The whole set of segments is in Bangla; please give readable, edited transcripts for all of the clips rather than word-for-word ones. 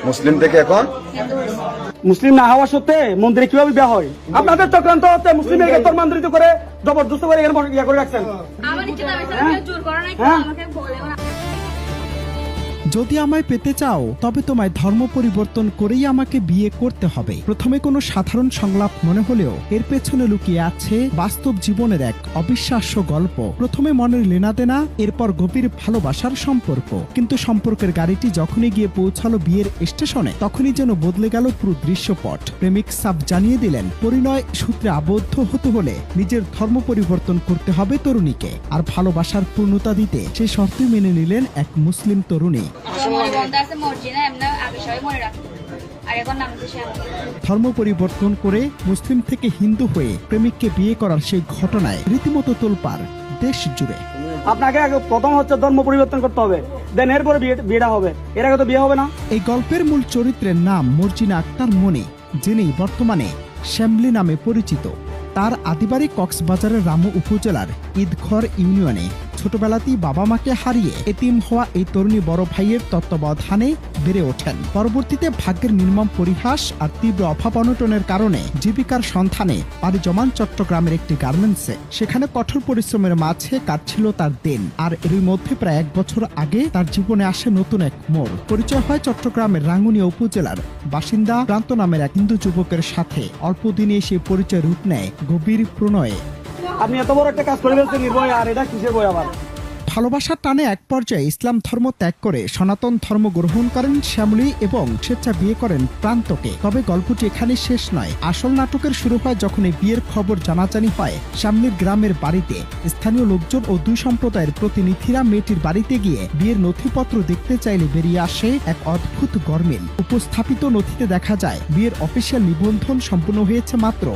মুসলিম থেকে এখন মুসলিম না হওয়া সত্ত্বে মন্দিরে কিভাবে বিয়ে হয়? আপনাদের চক্রান্ত হচ্ছে মুসলিমকে ধর্মান্তরিত করে জবরদস্ত করে এখানে ইয়া করে রাখছেন। যদি আমায় পেতে চাও তবে তোমায় ধর্ম পরিবর্তন করেই আমাকে বিয়ে করতে হবে। প্রথমে কোনো সাধারণ সংলাপ মনে হলেও এর পেছনে লুকিয়ে আছে বাস্তব জীবনের এক অবিশ্বাস্য গল্প। প্রথমে মনের লেনাদেনা, এরপর গভীর ভালোবাসার সম্পর্ক। কিন্তু সম্পর্কের গাড়িটি যখনই গিয়ে পৌঁছালো বিয়ের স্টেশনে, তখনই যেন বদলে গেল পুরো দৃশ্যপট। প্রেমিক সাফ জানিয়ে দিলেন পরিণয় সূত্রে আবদ্ধ হতে হলে নিজের ধর্ম পরিবর্তন করতে হবে তরুণীকে। আর ভালোবাসার পূর্ণতা দিতে সেই শর্তই মেনে নিলেন এক মুসলিম তরুণী। ধর্ম পরিবর্তন করে মুসলিম থেকে হিন্দু হয়ে প্রেমিককে বিয়ে করার সেই ঘটনায় রীতিমতো তোলপাড় দেশ জুড়ে। আপনাকে প্রথম হচ্ছে ধর্ম পরিবর্তন করতে হবে, দেন এরপরে বিয়েটা হবে। এর আগে তো বিয়ে হবে না। এই গল্পের মূল চরিত্রের নাম মর্জিনা আক্তার মনি, যিনি বর্তমানে শ্যামলী নামে পরিচিত। তার আদিবাড়ি কক্সবাজারের রামু উপজেলার ঈদঘর ইউনিয়নে। ছোটবেলাতেই বাবা মাকে হারিয়ে এতিম হওয়া এই তরুণী বড় ভাইয়ের তত্ত্বাবধানে বেড়ে ওঠেন। পরবর্তীতে ভাগ্যের নির্মম পরিহাস আর তীব্র অভাব অনটনের কারণে জীবিকার সন্ধানে পাড়ি জমান চট্টগ্রামের একটি গার্মেন্টসে। সেখানে কঠোর পরিশ্রমের মাঝে কাটছিল তার দিন। আর এরই মধ্যে প্রায় 1 বছর আগে তার জীবনে আসে নতুন এক মোড়। পরিচয় হয় চট্টগ্রামের রাঙ্গুনিয়া উপজেলার বাসিন্দা প্রান্ত নামের এক হিন্দু যুবকের সাথে। অল্প দিনে সেই পরিচয় রূপ নেয় গভীর প্রণয়ে। আপনি এত বড় একটা কাজ করে ফেলছেন নির্ভয়, আর এটা কিসের বই আবার? ভালোবাসার টানে এক পর্যায়ে ইসলাম ধর্ম ত্যাগ করে সনাতন ধর্ম গ্রহণ করেন শ্যামলী এবং স্বেচ্ছা বিয়ে করেন প্রান্তকে। তবে গল্পটি এখানে শেষ নয়। আসল নাটকের শুরু হয় যখন এই বিয়ের খবর জানাজানি হয় শ্যামলীর গ্রামের বাড়িতে। স্থানীয় লোকজন ও 2 সম্প্রদায়ের প্রতিনিধিরা মেয়েটির বাড়িতে গিয়ে বিয়ের নথিপত্র দেখতে চাইলে বেরিয়ে আসে এক অদ্ভুত গরমিল। উপস্থাপিত নথিতে দেখা যায় বিয়ের অফিসিয়াল নিবন্ধন সম্পূর্ণ হয়েছে মাত্র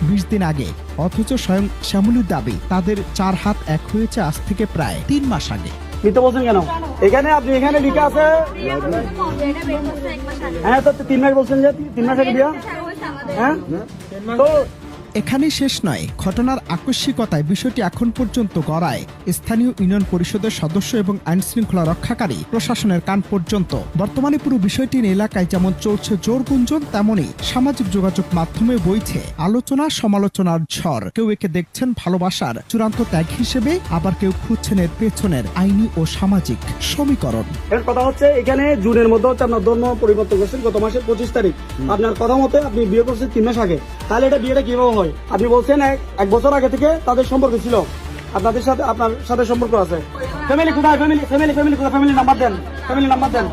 20 দিন আগে, অথচ স্বয়ং শ্যামলীর দাবি তাদের 4 হাত এক হয়েছে আজ থেকে প্রায় 3 মাস আগে। মিথ্যা বলছেন কেন? এখানে আপনি এখানে লিখা আছে, হ্যাঁ তো 3 মাস বলছেন যে 3 মাস আগে বিয়া। হ্যাঁ তো এখানেই শেষ নয়। ঘটনার আকস্মিকতায় বিষয়টি এখন পর্যন্ত গড়ায় স্থানীয় ইউনিয়ন পরিষদের সদস্য এবং আইন শৃঙ্খলা রক্ষাকারী প্রশাসনের কান পর্যন্ত। বর্তমানে পুরো বিষয়টি নিয়ে এলাকায় যেমন চলছে জোর গুঞ্জন, তেমনই সামাজিক যোগাযোগ মাধ্যমে বইছে আলোচনা সমালোচনার ঝড়। কেউ একে দেখছেন ভালোবাসার চূড়ান্ত ত্যাগ হিসেবে, আবার কেউ খুঁজছেন এর পেছনের আইনি ও সামাজিক সমীকরণ। এর কথা হচ্ছে এখানে জুনের মধ্যে হচ্ছে আপনার ধর্ম পরিবর্তন করছেন গত মাসের 25 তারিখ। আপনার কথা মতে আপনি বিয়ে করছেন 3 মাস আগে। তাহলে এটা বিয়েটা কিভাবে হয়? আপনি বলছেন 1 বছর আগে থেকে তাদের সম্পর্ক ছিল, আপনাদের সাথে আপনার সাথে সম্পর্ক আছে। ফ্যামিলি কোথায়? ফ্যামিলি কোথায়? ফ্যামিলি নাম্বার দেন, ফ্যামিলি নাম্বার দেন।